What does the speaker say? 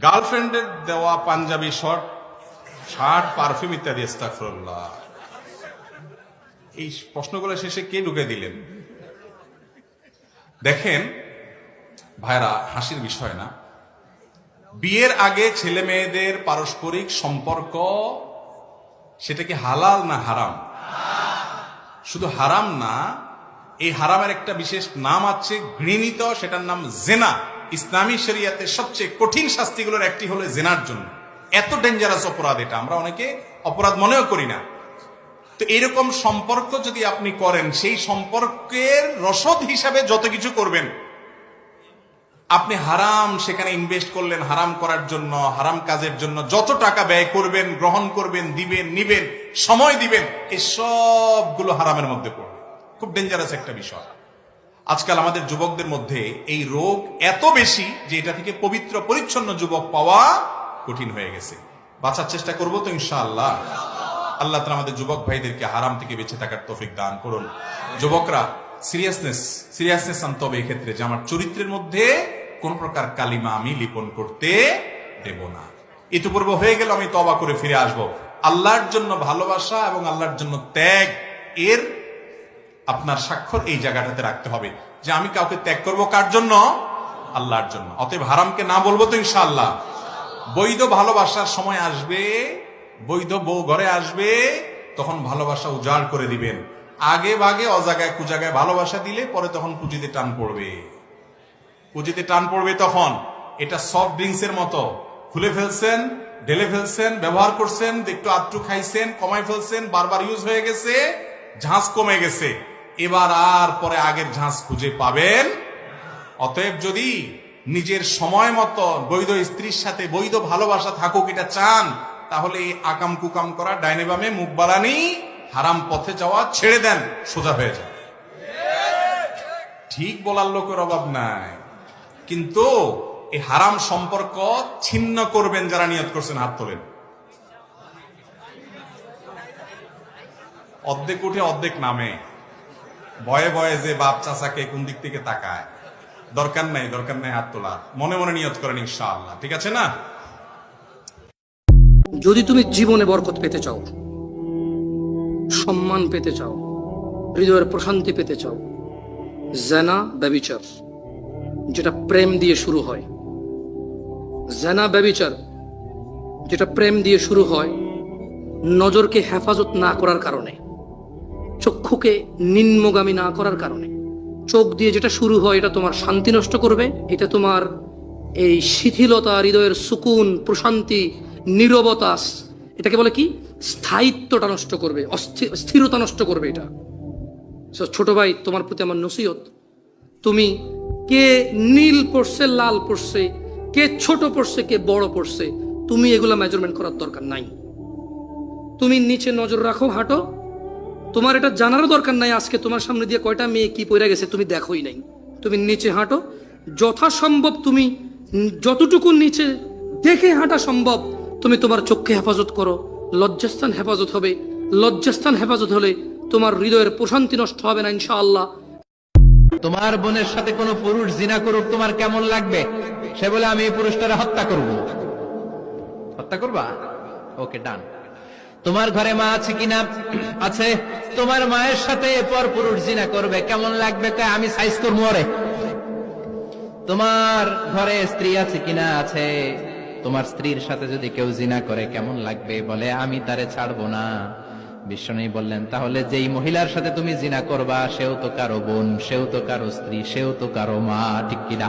গার্লফ্রেন্ডের দেওয়া panjabi short, shirt, perfume ইত্যাদি, আস্তাগফিরুল্লাহ। এই প্রশ্নগুলো শেষে কে ঢুকে দিলেন? দেখেন ভাইরা, হাসির বিষয় না। বিয়ের আগে ছেলে মেয়েদের পারস্পরিক সম্পর্ক, সেটা কি হালাল না হারাম? শুধু হারাম না, এই হারামের একটা বিশেষ নাম আছে, ঘৃণিত, সেটার নাম জেনা। ইসলামী শরিয়াতে সবচেয়ে কঠিন শাস্তিগুলোর একটি হলো জেনার জন্য। এত ডেঞ্জারাস অপরাধ এটা, আমরা অনেকে অপরাধ মনেও করি না। তো এরকম সম্পর্ক যদি আপনি করেন, সেই সম্পর্কের রসদ হিসাবে যত কিছু করবেন, আপনি হারাম সেখানে ইনভেস্ট করলেন, হারাম করার জন্য, হারাম কাজের জন্য যত টাকা ব্যয় করবেন, গ্রহণ করবেন, দিবেন, নিবেন, সময় দিবেন, এই সবগুলো হারামের মধ্যে পড়বে। খুব ডেঞ্জারাস একটা বিষয়। আজকাল আমাদের যুবকদের মধ্যে এই রোগ এত বেশি যে এটা থেকে পবিত্র পরিচ্ছন্ন যুবক পাওয়া কঠিন হয়ে গেছে। বাঁচার চেষ্টা করবো তো ইনশাআল্লাহ। আল্লাহ তাআলা আমাদের যুবক ভাইদেরকে হারাম থেকে বেঁচে থাকার তৌফিক দান করুন। যুবকরা সিরিয়াসনেস আনতে হবে এক্ষেত্রে, যে আমার চরিত্রের মধ্যে কোন প্রকার কালিমা আমি লিপন করতে দেব না। ইতিপূর্ব হয়ে গেল, আমি তওবা করে ফিরে আসব। আল্লাহর জন্য ভালোবাসা এবং আল্লাহর জন্য ত্যাগ, এর আপনার স্বাক্ষর এই জায়গাটাতে রাখতে হবে যে আমি কাউকে ত্যাগ করব কার জন্য? আল্লাহর জন্য। অতএব হারামকে না বলবো তো ইনশাআল্লাহ। বৈধ ভালোবাসার সময় আসবে, বৈধ বউ ঘরে আসবে, তখন ভালোবাসা উজাড় করে দিবেন। আগে ভাগে অজাগায় কুজাগায় ভালোবাসা দিলে পরে তখন পুঁজিতে টান পড়বে, পুঁজিতে টান পড়বে। তখন এটা সফট ড্রিঙ্কস এর মতো, খুলে ফেলছেন, ঢেলে ফেলছেন, ব্যবহার করছেন, একটু আধটু খাইছেন, কমাই ফেলছেন, বারবার ইউজ হয়ে গেছে, ঝাঁজ কমে গেছে, এবার আর পরে আগের ঝাঁজ খুঁজে পাবেন। অতএব যদি নিজের সময় মতো বৈধ স্ত্রীর সাথে বৈধ ভালোবাসা থাকুক এটা চান, তাহলে এই আকাম কুকাম করা, ডাইনে বামে মুখ বাড়ানি, হারাম পথে যাওয়া ছেড়ে দেন, সোজা হয়ে যান। ঠিক বলার লোকের অভাব নাই, কিন্তু এই হারাম সম্পর্ক ছিন্ন করবেন যারা নিয়ত করছেন, হাত তোলেন। অর্ধেক উঠে অর্ধেক নামে, ভয়ে ভয়ে যে বাপ চাচাকে কোন দিক থেকে তাকায়। দরকার নাই হাত তোলার, মনে মনে নিয়ত করেন ইনশাআল্লাহ। ঠিক আছে না? যদি তুমি জীবনে বরকত পেতে চাও, সম্মান পেতে চাও, হৃদয়ের প্রশান্তি পেতে চাও, জেনা, ব্যভিচার, যেটা প্রেম দিয়ে শুরু হয়, জেনা, ব্যভিচার, যেটা প্রেম দিয়ে শুরু হয়, নজরকে হেফাজত না করার কারণে, চক্ষুকে নিম্নগামী না করার কারণে, চোখ দিয়ে যেটা শুরু হয়, এটা তোমার শান্তি নষ্ট করবে, এটা তোমার এই শিথিলতা, হৃদয়ের সুকুন, প্রশান্তি, নীরবতা, এটাকে বলে কি, স্থায়িত্বটা নষ্ট করবে, স্থিরতা নষ্ট করবে এটা। ছোট ভাই, তোমার প্রতি আমার নসিহত, তুমি কে নীল পড়ছে, লাল পড়ছে, কে ছোট পড়ছে, কে বড় পড়ছে, তুমি এগুলা মেজারমেন্ট করার দরকার নাই। তুমি নিচে নজর রাখো, হাঁটো, তোমার এটা জানারও দরকার নাই আজকে তোমার সামনে দিয়ে কয়টা মেয়ে কি পড়ে গেছে তুমি দেখোই নাই। তুমি নিচে হাঁটো, যথাসম্ভব তুমি যতটুকু নিচে দেখে হাঁটা সম্ভব তুমি তোমার চোখকে হেফাজত করো। লজ্জাস্থান হেফাজত হবে, লজ্জাস্থান হেফাজত হলে তোমার হৃদয়ের প্রশান্তি নষ্ট হবে না ইনশাআল্লাহ। তোমার বোনের সাথে কোনো পুরুষ জিনা করুক, তোমার কেমন লাগবে? সে বলে আমি এই পুরুষটারে হত্যা করব। হত্যা করবা? ওকে, ডান। তোমার ঘরে মা আছে কিনা? আছে। তোমার মায়ের সাথে পর পুরুষ জিনা করবে, কেমন লাগবে? আমি সাইজ করবো রে। তোমার ঘরে স্ত্রী আছে কিনা? আছে। তোমার স্ত্রীর সাথে যদি কেউ জিনা করে কেমন লাগবে? বলে আমি তারে ছাড়বো না। বিশ্বনবী বললেন, তাহলে যেই মহিলার সাথে তুমি জিনা করবা সেও তো কারো বোন, সেও তো কারো স্ত্রী, সেও তো কারো মা, ঠিক কিনা?